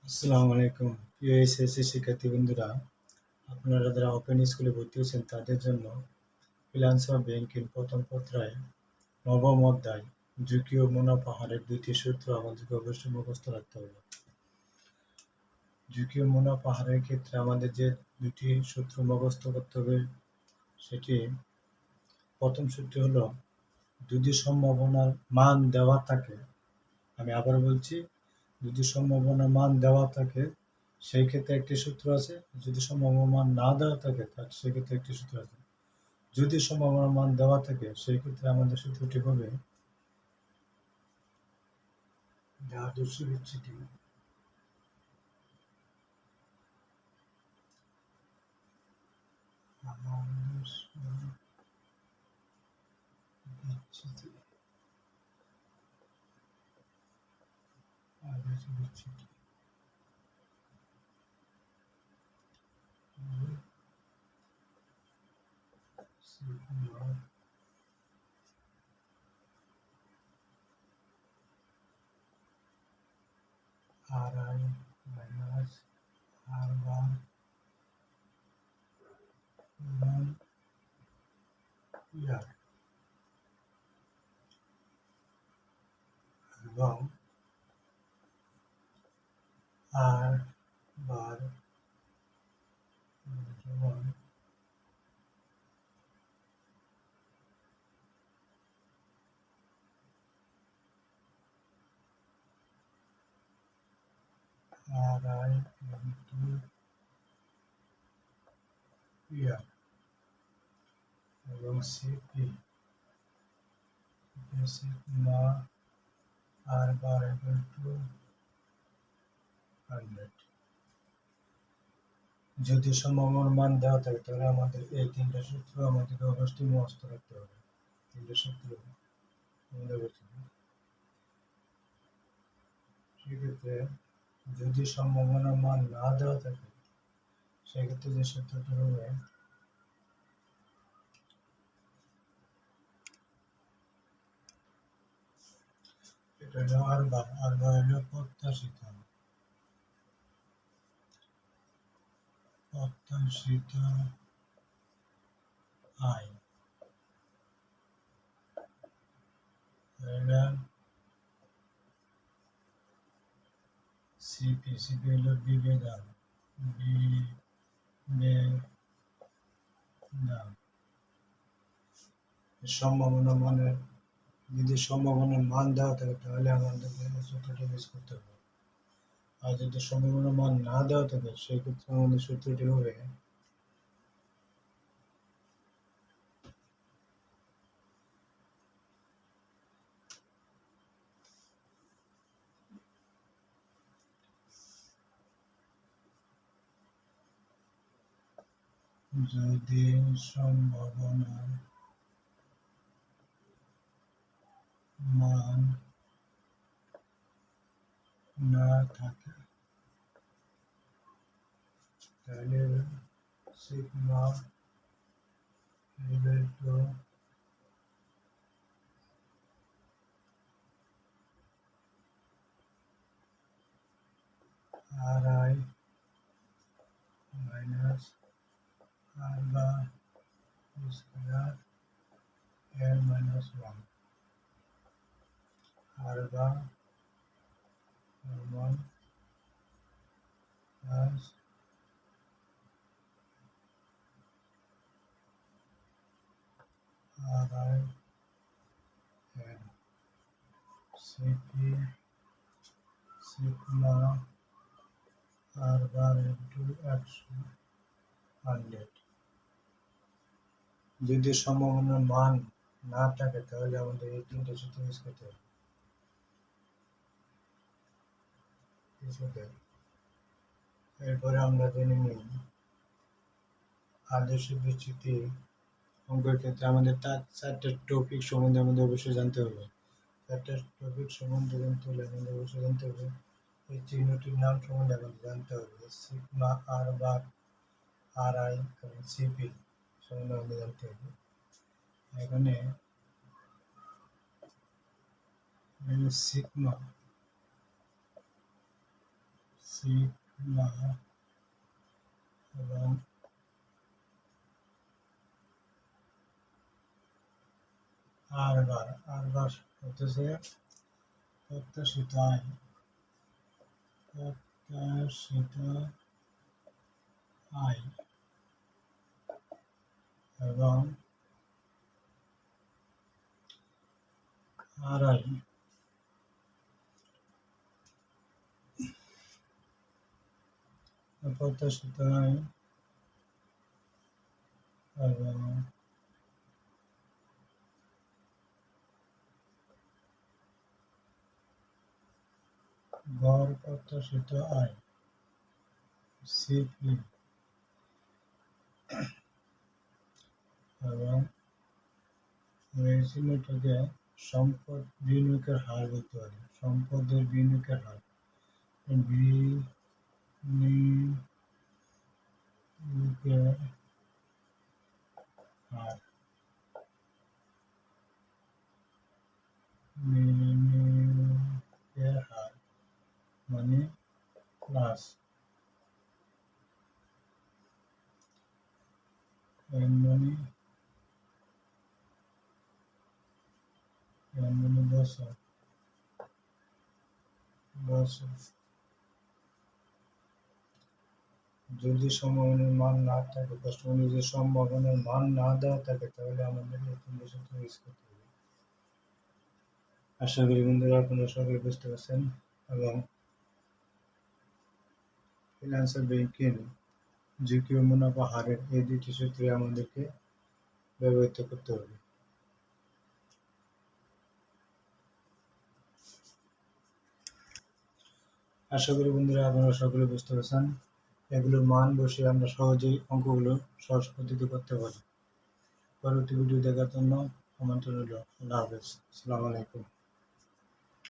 আসসালামু আলাইকুম। প্রিয় এসএসসি শিক্ষার্থী বন্ধুরা, আপনারা যারা ওপেন স্কুলে ভর্তি হয়েছেন তাদের জন্য ফ্রিল্যান্সার ব্যাংকের প্রথম পত্রায় নবম অধ্যায় ঝুঁকি ও মুনাফা হারের দুইটি সূত্র আমাদেরকে অবশ্যই মুখস্থ রাখতে হবে। ঝুঁকি ও মুনাফা হারের ক্ষেত্রে আমাদের যে দুটি সূত্র মুখস্থ করতে হবে, সেটি প্রথম সূত্র হলো, যদি সম্ভাবনার মান দেওয়া থাকে, আমি আবার বলছি, যদি সম্ভাবনার মান দেওয়া থাকে সেই ক্ষেত্রে একটি সূত্র আছে, যদি সম্ভাবনার মান না দেওয়া থাকে তাহলে সেক্ষেত্রে একটি সূত্র আছে। যদি সম্ভাবনার মান দেওয়া থাকে সেই ক্ষেত্রে আমাদের সূত্রটি হবে আদর্শ বিচ্যুতি আদর্শ বিচ্যুতি আদর্শ বিচ্যুতি আর আই মাইনাস আর বার ইয়ার এবং আর বার সমান আর আই ইন্টু ইয়ার এবং CP sigma R bar equal to 100। যদি সম্ভাবনার মান দেওয়া থাকে তাহলে আমাদের এই তিনটা সূত্র আমাদেরকে অবশ্যই মুখস্থ রাখতে হবে। তিনটা সূত্র আমাদের সেক্ষেত্রে যদি সম্ভাবনার মান না দেওয়া থাকে সেক্ষেত্রে যে সূত্রটি হবে, এটা হলো আর বার হলো প্রত্যাশিত আয়, এটা সিপি হলো বিভেদন সম্ভাবনা মানের, যদি সম্ভাবনার মান দেওয়া থাকে তাহলে আমাদের সূত্রটি ইউজ করতে হবে। আর যদি সম্ভাবনার মান না দেওয়া থাকে সেই ক্ষেত্রে আমাদের সূত্রটি হবে যদি সম্ভাবনার মান না থাকে তাহলে sigma equal to R I minus R bar square L minus 1 R bar 1 plus R I L CP sigma R bar into 100। যদি সম্ভাবনার মান না থাকে তাহলে আমাদের এই তিনটে সূত্র ইউজ করতে হবে। এরপরে আমরা জেনে নিই আদর্শ বিচ্যুতি অঙ্কের ক্ষেত্রে আমাদের তার চারটে টপিক সম্বন্ধে আমাদের অবশ্যই জানতে হবে। চারটে টপিক সম্বন্ধে জানতে হলে আমাদের অবশ্যই জানতে হবে এই চিহ্নটির নাম সম্বন্ধে আমাদের জানতে হবে। Sigma R bar R I এবং সিপি সম্বন্ধে আমাদের জানতে হবে। এখানে সিগমা সিগমা এবং আর বার হতেছে প্রত্যাশিত আয় এবং আর আই প্রত্যাশিত আয় এবং গড় প্রত্যাশিত আয় সিপি এবং রেজিমেন্টকে সম্পদ বিনিয়োগের হার বলতে পারি। সম্পদের বিনিয়োগের হার বিনিয়োগের হার বিনিয়োগের হার মানে প্লাস বছর যদি সম্ভাবনার মান না থাকে, প্রশ্ন অনুযায়ী সম্ভাবনার মান না দেওয়া থাকে, তাহলে আমাদের নতুন বিষয় ইউজ করতে হবে। আশা করি বন্ধুরা আপনারা সকলে বুঝতে পারছেন এবং ফিনান্সিয়াল ব্যাংকিং ঝুঁকি ও মুনাফা হারের এই দুটি সূত্রে আমাদেরকে ব্যবহৃত করতে হবে। আশা করি বন্ধুরা আপনারা সকলে বুঝতে পারছেন। এগুলোর মান বসে আমরা সহজেই অঙ্কগুলো সহজ পদ্ধতি করতে পারি। পরবর্তী ভিডিও দেখার জন্য আমন্ত্রণ রইল। আল্লাহ হাফেজ। আসসালামু আলাইকুম।